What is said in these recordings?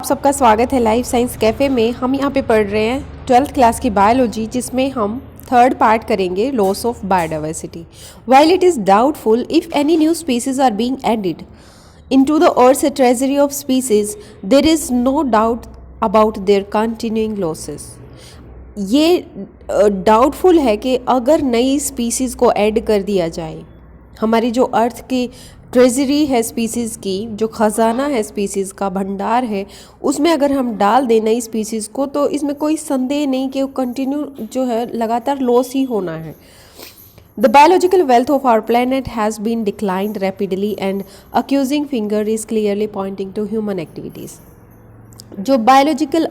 आप सबका स्वागत है लाइफ साइंस कैफ़े में। हम यहाँ पे पढ़ रहे हैं 12th क्लास की बायोलॉजी, जिसमें हम थर्ड पार्ट करेंगे, loss of biodiversity. While it is doubtful if any new species are being added into the earth's treasury of species, there is no doubt about their continuing losses. ये doubtful है कि अगर नई species को add कर दिया जाए, हमारी जो अर्थ की ट्रेजरी है स्पीसीज़ की, जो ख़जाना है स्पीसीज़ का, भंडार है, उसमें अगर हम डाल दें नई स्पीसीज़ को, तो इसमें कोई संदेह नहीं कि वो कंटिन्यू जो है लगातार लॉस ही होना है। The biological wealth of our planet has been declined rapidly and accusing finger is clearly pointing to human activities. जो बायोलॉजिकल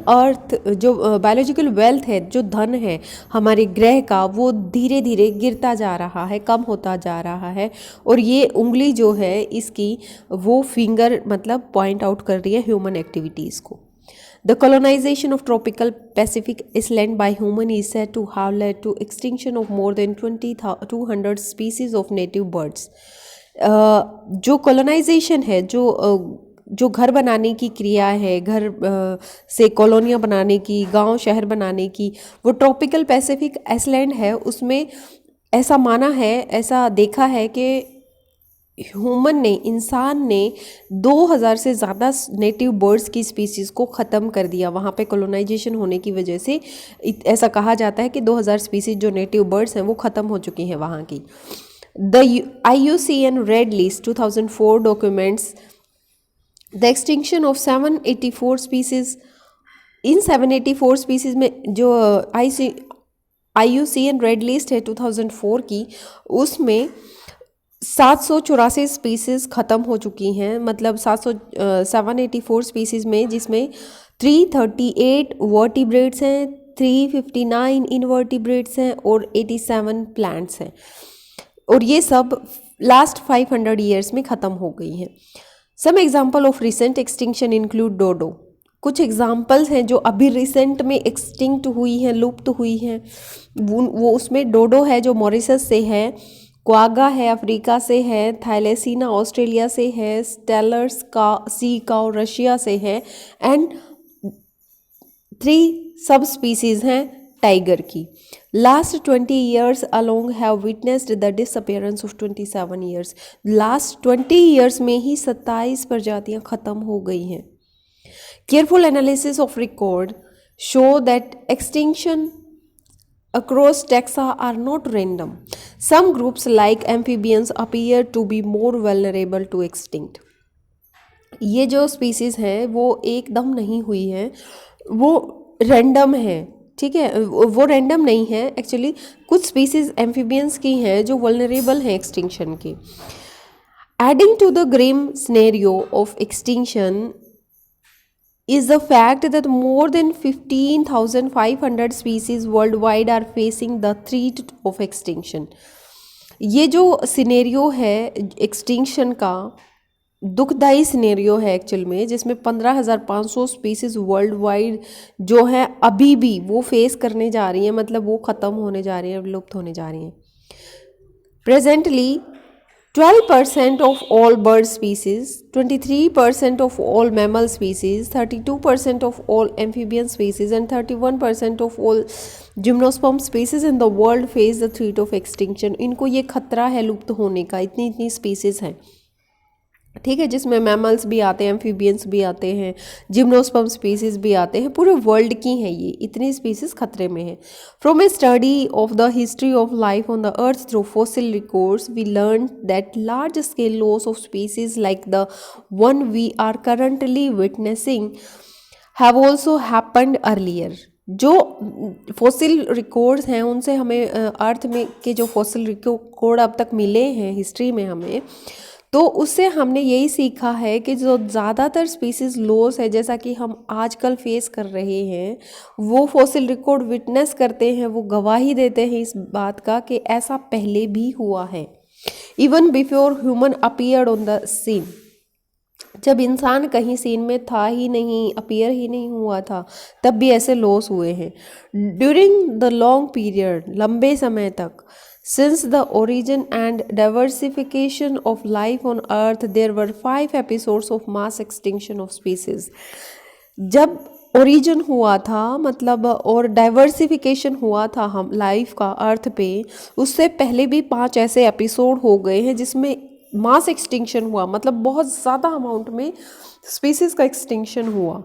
वेल्थ है, जो धन है हमारे ग्रह का, वो धीरे धीरे गिरता जा रहा है, कम होता जा रहा है। और ये उंगली जो है इसकी, वो फिंगर मतलब पॉइंट आउट कर रही है ह्यूमन एक्टिविटीज़ को। The colonization of tropical Pacific island by human is said to have led to extinction of more than 200 species of native birds. जो colonization है, जो घर बनाने की क्रिया है, घर से कॉलोनियाँ बनाने की, गांव शहर बनाने की, वो ट्रॉपिकल पैसिफिक आइलैंड है, उसमें ऐसा माना है, ऐसा देखा है कि इंसान ने 2000 से ज़्यादा नेटिव बर्ड्स की स्पीसीज़ को ख़त्म कर दिया। वहाँ पे कॉलोनाइजेशन होने की वजह से ऐसा कहा जाता है कि 2000 स्पीसीज़ जो नेटिव बर्ड्स हैं वो ख़त्म हो चुकी हैं वहाँ की। The IUCN red list 2004 documents the extinction of 784 species. In 784 species में जो IUCN रेड लिस्ट है 2004 की, उसमें 784 स्पीसीज़ ख़त्म हो चुकी हैं। मतलब 784 स्पीसीज़ में, जिसमें 338 वर्टिब्रेट्स हैं, 359 इनवर्टिब्रेट्स हैं और 87 प्लांट्स हैं। और ये सब लास्ट 500 ईयर्स में ख़त्म हो गई हैं। Some example of recent extinction include dodo. कुछ एग्जाम्पल्स हैं जो अभी रिसेंट में एक्सटिंक्ट हुई हैं, लुप्त हुई हैं। वो उसमें डोडो है जो मॉरिशस से है, क्वागा है अफ्रीका से है, थाइलेसीना ऑस्ट्रेलिया से है, स्टेलर्स का सी काउ रशिया से है, एंड 3 सब स्पीसीज़ हैं टाइगर की। Last 20 years along have witnessed the disappearance of 27 years. Last 20 years में ही 27 प्रजातियां ख़त्म हो गई हैं। Careful analysis of record show that extinction across taxa are not random. Some groups like amphibians appear to be more vulnerable to extinct. ये जो species हैं वो एकदम नहीं हुई हैं, वो रैंडम है, ठीक है। वो रैंडम नहीं है एक्चुअली। कुछ स्पीसीज़ एम्फीबियंस की हैं जो वल्नरेबल हैं एक्सटिंक्शन की। Adding to the grim scenario of extinction is the fact that more than 15,500 species worldwide are facing the threat of extinction. ये जो सिनेरियो है एक्सटिंक्शन का, दुखदाई सिनेरियो है एक्चुअल में, जिसमें 15,500 स्पीसीज़ वर्ल्ड वाइड जो है अभी भी वो फेस करने जा रही हैं, मतलब वो ख़त्म होने जा रही हैं, विलुप्त होने जा रही हैं। Presently 12% of all bird species, 23% of all mammal species, 32% of all amphibian species and 31% of all gymnosperm species in the world face the threat of extinction. इनको ये खतरा है लुप्त होने का। इतनी स्पीसीज़ हैं, ठीक है, जिसमें मैमल्स भी आते हैं, एम्फीबियंस भी आते हैं, जिम्नोस्पर्म स्पीसीज़ भी आते हैं, पूरे वर्ल्ड की हैं ये। इतनी स्पीसीज़ खतरे में हैं। From a study of the history of life on the earth through fossil records we learn that large scale loss of species like the one we are currently witnessing have also happened earlier. जो fossil records हैं उनसे हमें अर्थ में के जो fossil record अब तक मिले हैं हिस्ट्री में हमें, तो उससे हमने यही सीखा है कि जो ज़्यादातर स्पीसीज़ लॉस है, जैसा कि हम आजकल फेस कर रहे हैं, वो फॉसिल रिकॉर्ड विटनेस करते हैं, वो गवाही देते हैं इस बात का कि ऐसा पहले भी हुआ है। Even before human appeared on the scene, जब इंसान कहीं सीन में था ही नहीं, अपीयर ही नहीं हुआ था, तब भी ऐसे लॉस हुए हैं। ड्यूरिंग द लॉन्ग पीरियड, लंबे समय तक, since the origin and diversification of life on earth, there were 5 episodes of mass extinction of species. जब ओरिजिन हुआ था मतलब और डाइवर्सिफिकेशन हुआ था हम लाइफ का अर्थ पे, उससे पहले भी 5 ऐसे एपिसोड हो गए हैं जिसमें मास एक्सटिंक्शन हुआ, मतलब बहुत ज़्यादा अमाउंट में स्पीसीज का एक्सटिंक्शन हुआ।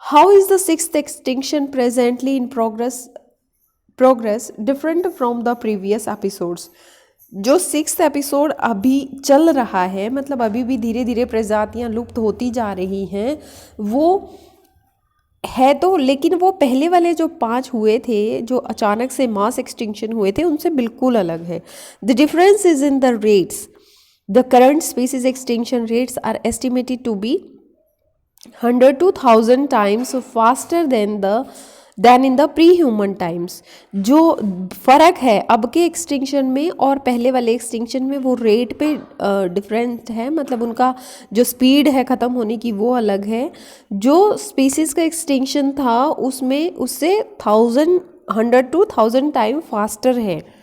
How is the sixth extinction presently in progress different from the previous episodes? जो 6th एपिसोड अभी चल रहा है, मतलब अभी भी धीरे धीरे प्रजातियां लुप्त होती जा रही हैं, वो है तो, लेकिन वो पहले वाले जो 5 हुए थे जो अचानक से मास एक्सटिंक्शन हुए थे उनसे बिल्कुल अलग है। The difference is in the rates. The current species extinction rates are estimated to be 100 to 1000 times faster than in the pre-human times। जो फ़र्क है अब के एक्सटिंक्शन में और पहले वाले एक्सटिंक्शन में, वो रेट पे डिफरेंट है, मतलब उनका जो स्पीड है ख़त्म होने की वो अलग है। जो स्पीसीज़ का एक्सटिंक्शन था उसमें उससे 100 to 1000 टाइम फास्टर है,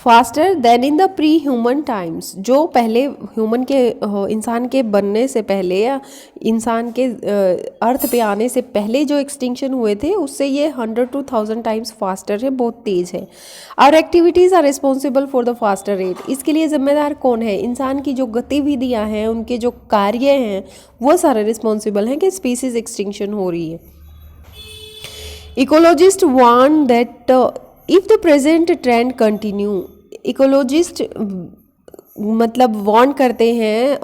faster then in the pre human times. जो पहले ह्यूमन के इंसान के बनने से पहले या इंसान के अर्थ पे आने से पहले जो एक्सटिंक्शन हुए थे उससे ये 100 to 1000 टाइम्स फास्टर है, बहुत तेज़ है। Our activities are responsible for the faster rate. इसके लिए जिम्मेदार कौन है? इंसान की जो गतिविधियाँ हैं, उनके जो कार्य हैं, वो सारे रिस्पॉन्सिबल हैं कि स्पीसीज एक्सटिंक्शन हो रही है। Ecologist warn that if the present trend continue, ecologist मतलब वार्न करते हैं,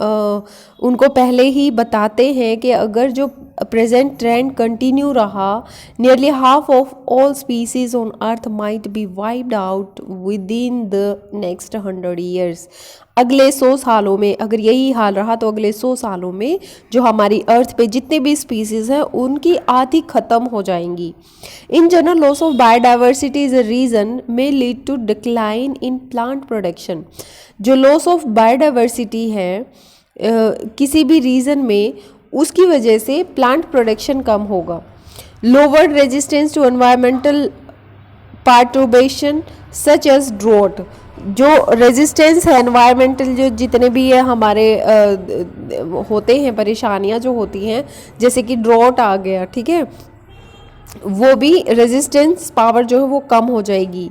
उनको पहले ही बताते हैं कि अगर जो प्रेजेंट ट्रेंड कंटिन्यू रहा, nearly half of all species on earth might be wiped out with in the next 100 years. अगले 100 सालों में अगर यही हाल रहा तो अगले 100 सालों में जो हमारी अर्थ पे जितने भी स्पीसीज हैं उनकी आधी ख़त्म हो जाएंगी। In general loss of biodiversity is a reason may lead to decline in plant production. जो लॉस ऑफ बायोडाइवर्सिटी है किसी भी रीज़न में, उसकी वजह से प्लांट प्रोडक्शन कम होगा। Lowered resistance to environmental perturbation such as drought. जो रेजिस्टेंस है एनवायरमेंटल, जो जितने भी है हमारे होते हैं परेशानियां जो होती हैं, जैसे कि ड्रॉट आ गया, ठीक है, वो भी रेजिस्टेंस पावर जो है वो कम हो जाएगी।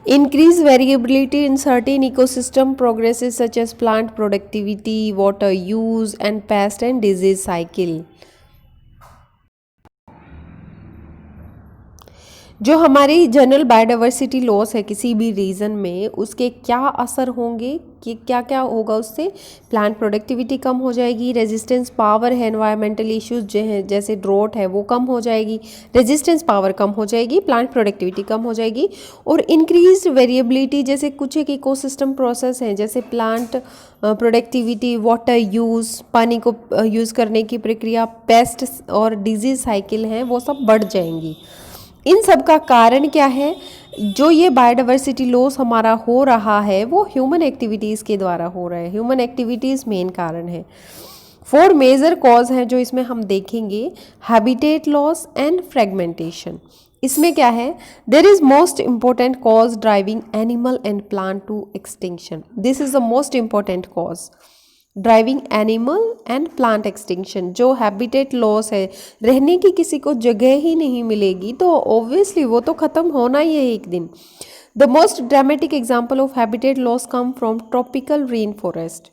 Increase variability in certain ecosystem progresses such as plant productivity, water use and pest and disease cycle. जो हमारी जनरल बायोडाइवर्सिटी लॉस है किसी भी रीजन में, उसके क्या असर होंगे कि क्या क्या होगा उससे? प्लांट प्रोडक्टिविटी कम हो जाएगी, रेजिस्टेंस पावर है, एनवायरमेंटल इश्यूज जो हैं जैसे ड्रॉट है वो कम हो जाएगी, रेजिस्टेंस पावर कम हो जाएगी, प्लांट प्रोडक्टिविटी कम हो जाएगी। और इंक्रीज वेरिएबिलिटी, जैसे कुछ एक इकोसिस्टम प्रोसेस हैं जैसे प्लांट प्रोडक्टिविटी, वाटर यूज़, पानी को यूज़ करने की प्रक्रिया, पेस्ट और डिजीज साइकिल हैं, वो सब बढ़ जाएंगी। इन सब का कारण क्या है? जो ये बायोडाइवर्सिटी लॉस हमारा हो रहा है वो ह्यूमन एक्टिविटीज़ के द्वारा हो रहा है। ह्यूमन एक्टिविटीज़ मेन कारण है। 4 मेजर कॉज हैं जो इसमें हम देखेंगे। Habitat loss and fragmentation. इसमें क्या है? There is most important cause driving animal and plant to extinction. This is the most important cause driving animal and plant extinction. जो हैबिटेट लॉस है, रहने की किसी को जगह ही नहीं मिलेगी तो ऑब्वियसली वो तो ख़त्म होना ही है एक दिन। The most dramatic example of habitat loss come from tropical rain forest.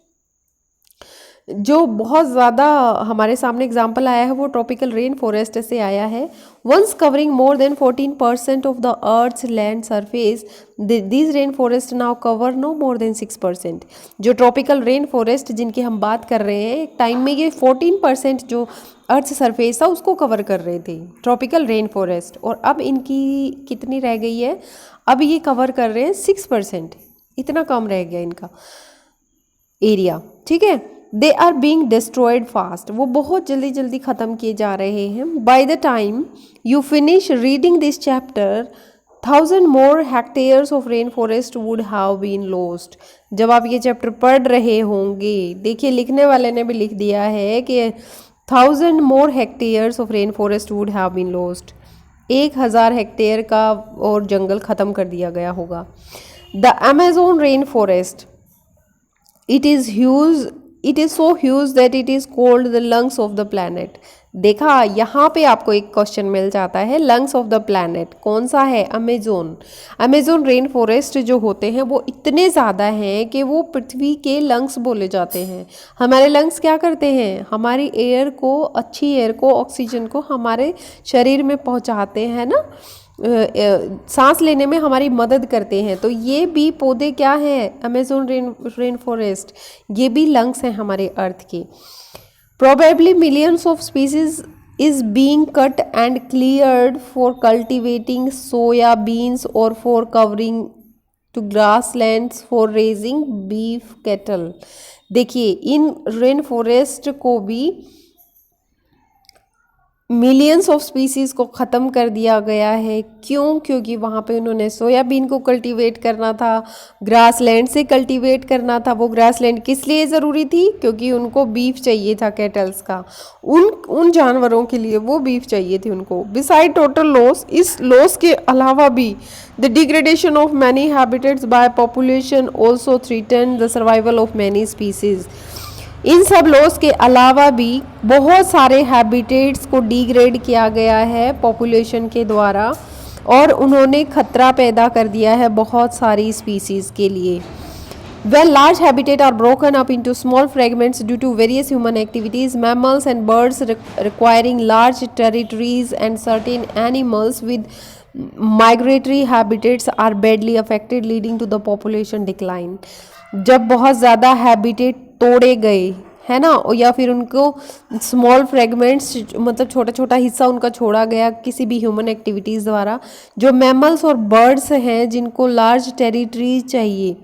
जो बहुत ज़्यादा हमारे सामने एग्जाम्पल आया है वो ट्रॉपिकल रेन फॉरेस्ट से आया है। Once covering more than 14% of the earth's land surface, these rain forest now cover no more than 6%। जो ट्रॉपिकल रेन फॉरेस्ट जिनकी हम बात कर रहे हैं, एक टाइम में ये 14% जो अर्थ सरफेस था उसको कवर कर रहे थे, ट्रॉपिकल रेन फॉरेस्ट, और अब इनकी कितनी रह गई है? अब ये कवर कर रहे हैं 6%। इतना कम रह गया इनका एरिया, ठीक है। They are being destroyed fast, वो बहुत जल्दी जल्दी ख़त्म किए जा रहे हैं। By the time you finish reading this chapter 1000 more hectares of rainforest would have been lost। जब आप ये चैप्टर पढ़ रहे होंगे, देखिए लिखने वाले ने भी लिख दिया है कि 1000 more hectares of rainforest would have been lost। 1000 hectare का और जंगल ख़त्म कर दिया गया होगा। The Amazon rain forest, it is huge it is so huge that it is called the lungs of the planet. देखा, यहाँ पे आपको एक क्वेश्चन मिल जाता है, लंग्स ऑफ द प्लैनेट कौन सा है? अमेजोन। अमेजोन रेन फॉरेस्ट जो होते हैं वो इतने ज़्यादा हैं कि वो पृथ्वी के लंग्स बोले जाते हैं। हमारे लंग्स क्या करते हैं? हमारी एयर को, अच्छी एयर को, ऑक्सीजन को हमारे शरीर में पहुँचाते हैं ना, सांस लेने में हमारी मदद करते हैं। तो ये भी पौधे क्या हैं? अमेजोन रेन फॉरेस्ट, ये भी लंग्स हैं हमारे अर्थ के। Probably millions of species is being cut and cleared for cultivating soya beans or for covering to grasslands for raising beef cattle। देखिए, इन रेन फॉरेस्ट को भी मिलियंस ऑफ स्पीसीज़ को ख़त्म कर दिया गया है। क्यों? क्योंकि वहाँ पे उन्होंने सोयाबीन को कल्टीवेट करना था, ग्रास लैंड से कल्टीवेट करना था। वो ग्रास लैंड किस लिए ज़रूरी थी? क्योंकि उनको बीफ चाहिए था, कैटल्स का, उन जानवरों के लिए वो बीफ चाहिए थी उनको। बिसाइड टोटल लॉस, इस लॉस के अलावा भी the degradation of many habitats by population also threaten the survival of many species. इन सब लॉस के अलावा भी बहुत सारे हैबिटेट्स को डिग्रेड किया गया है पॉपुलेशन के द्वारा, और उन्होंने खतरा पैदा कर दिया है बहुत सारी स्पीसीज़ के लिए। When large habitats are broken up into small fragments due to various human activities, mammals and birds requiring large territories and certain animals with migratory habitats are badly affected, leading to the population decline। जब बहुत ज़्यादा habitat तोड़े गए है ना, या फिर उनको स्मॉल फ्रेगमेंट्स, मतलब छोटा छोटा हिस्सा उनका छोड़ा गया किसी भी ह्यूमन एक्टिविटीज़ द्वारा, जो मैमल्स और बर्ड्स हैं जिनको लार्ज टेरिटरीज चाहिए,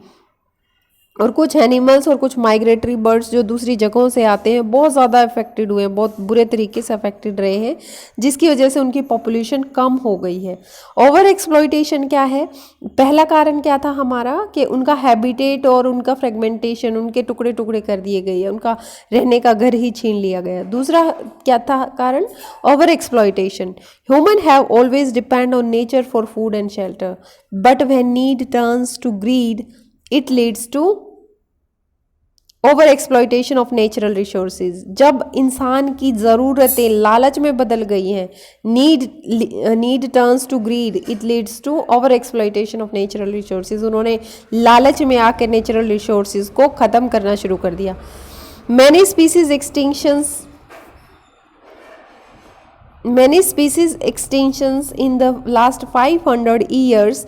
और कुछ एनिमल्स और कुछ माइग्रेटरी बर्ड्स जो दूसरी जगहों से आते हैं, बहुत ज़्यादा अफेक्टेड हुए हैं, बहुत बुरे तरीके से अफेक्टेड रहे हैं, जिसकी वजह से उनकी पॉपुलेशन कम हो गई है। ओवर एक्सप्लॉइटेशन क्या है? पहला कारण क्या था हमारा, कि उनका हैबिटेट और उनका फ्रेगमेंटेशन, उनके टुकड़े टुकड़े कर दिए गए, उनका रहने का घर ही छीन लिया गया। दूसरा क्या था कारण? Over exploitation. Human have always depend on nature for food and shelter, but when need turns to greed it leads to over exploitation of natural resources. जब इंसान की ज़रूरतें लालच में बदल गई हैं, need turns to greed it leads to over exploitation of natural resources. उन्होंने लालच में आकर नेचुरल रिसोर्सेज को ख़त्म करना शुरू कर दिया। Many species extinctions in the last 500 years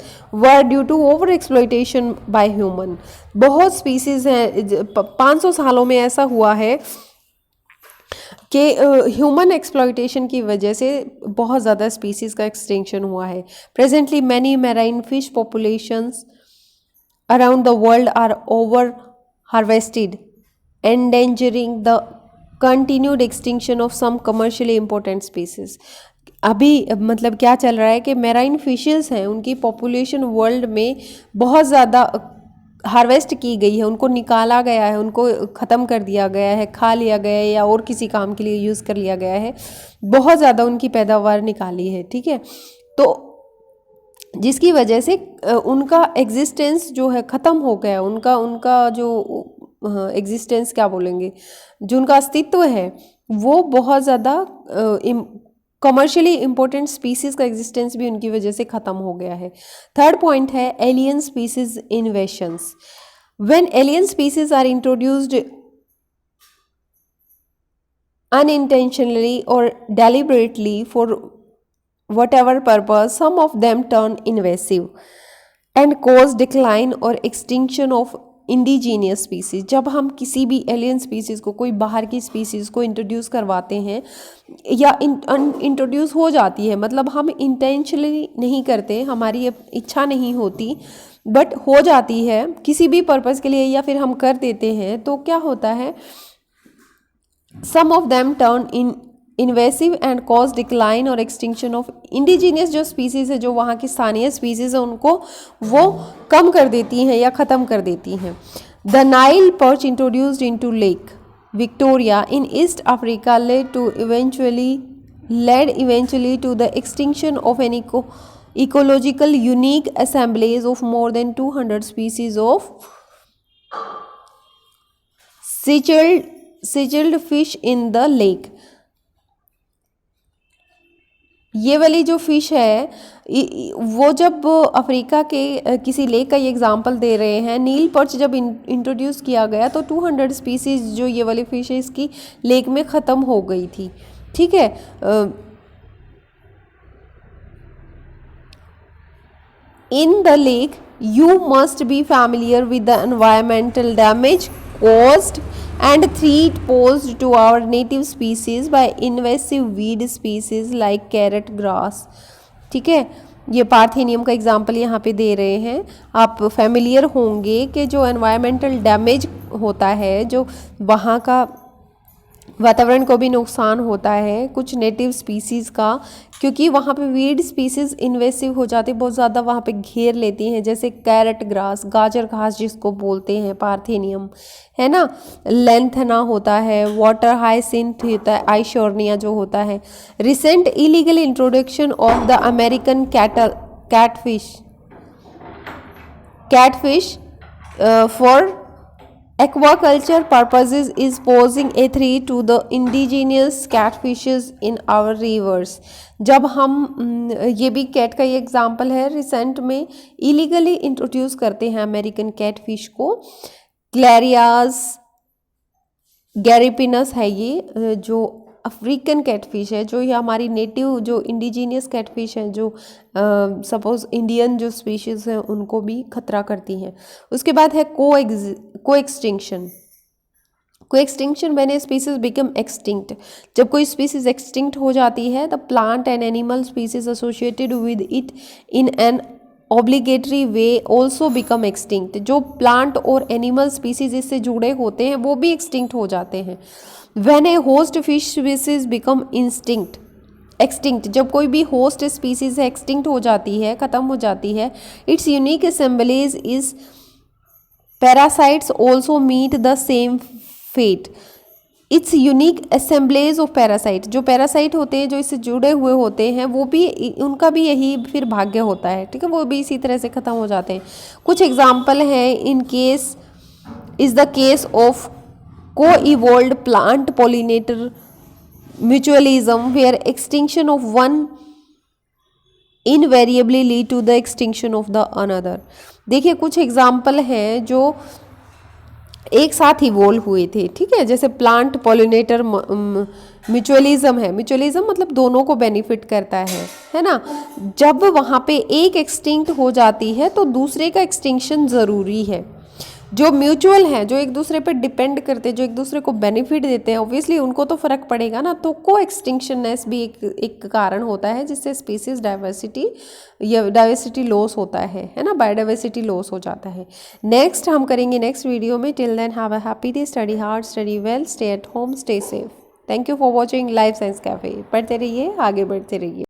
were due to over exploitation by human। बहुत स्पीसीज हैं, 500 सालों में ऐसा हुआ है कि ह्यूमन एक्सप्लॉइटेशन की वजह से बहुत ज़्यादा स्पीसीज़ का एक्सटिंक्शन हुआ है। Presently many marine fish populations around the world are over harvested, endangering the continued extinction of some commercially important species. अभी मतलब क्या चल रहा है कि मैराइन फिशेस हैं, उनकी पॉपुलेशन वर्ल्ड में बहुत ज़्यादा हार्वेस्ट की गई है, उनको निकाला गया है, उनको ख़त्म कर दिया गया है, खा लिया गया है, या और किसी काम के लिए यूज़ कर लिया गया है, बहुत ज़्यादा उनकी पैदावार निकाली है। ठीक है, तो जिसकी वजह से उनका एग्जिस्टेंस जो है ख़त्म हो गया, उनका जो एग्जिस्टेंस क्या बोलेंगे, जो उनका अस्तित्व है वो बहुत ज़्यादा कमर्शियली इम्पोर्टेंट स्पीसीज़ का एग्जिस्टेंस भी उनकी वजह से ख़त्म हो गया है। थर्ड पॉइंट है alien species invasions. When alien species are introduced unintentionally or deliberately for whatever purpose, some of them turn invasive and cause decline or extinction of indigenous species. जब हम किसी भी एलियन स्पीसीज़ को, कोई बाहर की species को इंट्रोड्यूस करवाते हैं या इंट्रोड्यूस हो जाती है, मतलब हम इंटेंशनली नहीं करते, हमारी इच्छा नहीं होती, बट हो जाती है किसी भी पर्पज़ के लिए, या फिर हम कर देते हैं, तो क्या होता है, some of them turn invasive and cause decline और एक्सटिंक्शन ऑफ इंडिजीनियस जो स्पीसीज़ है, जो वहाँ की स्थानीय स्पीसीज़ है, उनको वो कम कर देती हैं या ख़त्म कर देती हैं। The Nile perch introduced into Lake Victoria in East Africa led eventually to the extinction of an ecological unique assemblies of more than 200 species of cichlid fish in the lake. ये वाली जो फिश है वो जब Africa के किसी lake का ये एग्जांपल दे रहे हैं। नील पर्च जब इंट्रोड्यूस किया गया तो 200 स्पीसीज जो ये वाली फिश है इसकी लेक में ख़त्म हो गई थी। ठीक है, इन the lake you must be familiar with the environmental damage caused and threat posed to our native species by invasive weed species like carrot grass। ठीक है, ये पार्थेनियम का एग्जाम्पल यहाँ पे दे रहे हैं। आप फैमिलियर होंगे कि जो एनवायरमेंटल डैमेज होता है, जो वहाँ का वातावरण को भी नुकसान होता है कुछ नेटिव स्पीसीज़ का, क्योंकि वहाँ पे वीड स्पीसीज़ इन्वेसिव हो जाती, बहुत ज़्यादा वहाँ पे घेर लेती हैं, जैसे कैरेट ग्रास, गाजर घास जिसको बोलते हैं, पार्थेनियम है ना, लेंथना होता है, वाटर हाइसिंथ होता है, आइशोर्निया जो होता है। Recent illegal introduction of the American catfish for aquaculture purposes is posing a threat to the indigenous catfishes in our rivers। जब हम ये भी कैट का ये एग्जाम्पल है, रिसेंट में इलीगली इंट्रोड्यूस करते हैं अमेरिकन कैटफिश को। क्लैरियाज गैरिपिनस है ये जो अफ्रीकन कैटफिश है, जो ये हमारी नेटिव जो इंडिजीनियस कैटफिश है, जो सपोज इंडियन जो स्पीशीज़ हैं उनको भी खतरा करती हैं। उसके बाद है को extinction when a species become extinct. जब कोई स्पीसीज एक्सटिंक्ट हो जाती है, the plant and animal species associated with it in an obligatory way also become extinct. जो प्लांट और एनिमल स्पीसीज इससे जुड़े होते हैं वो भी एक्सटिंक्ट हो जाते हैं। When A host fish species become extinct, जब कोई भी होस्ट स्पीसीज एक्सटिंक्ट हो जाती है, ख़त्म हो जाती है, its unique assemblies is parasites also meet the same fate. Its unique assemblage of parasite, जो पैरासाइट होते हैं जो इससे जुड़े हुए होते हैं वो भी, उनका भी यही फिर भाग्य होता है। ठीक है, वो भी इसी तरह से ख़त्म हो जाते हैं। कुछ एग्जाम्पल हैं, in case is the case of co-evolved plant pollinator mutualism where extinction of one invariably lead to the extinction of the another। देखिए कुछ एग्जाम्पल हैं जो एक साथ इवोल्व हुए थे। ठीक है, जैसे प्लांट पॉलिनेटर म्यूचुअलिज्म है। म्यूचुअलिज्म मतलब दोनों को बेनिफिट करता है ना। जब वहाँ पे एक एक्सटिंक्ट हो जाती है तो दूसरे का एक्सटिंक्शन ज़रूरी है। जो म्यूचुअल हैं, जो एक दूसरे पर डिपेंड करते हैं, जो एक दूसरे को बेनिफिट देते हैं, ऑब्वियसली उनको तो फ़र्क पड़ेगा ना। तो को एक्सटिंक्शननेस भी एक कारण होता है जिससे स्पीसीज डाइवर्सिटी या डाइवर्सिटी लॉस होता है ना, बायोडाइवर्सिटी लॉस हो जाता है। नेक्स्ट हम करेंगे नेक्स्ट वीडियो में। Till then have a happy day, study hard, study well, stay at home, stay safe. Thank you for watching life science cafe. पढ़ते रहिए, आगे बढ़ते रहिए।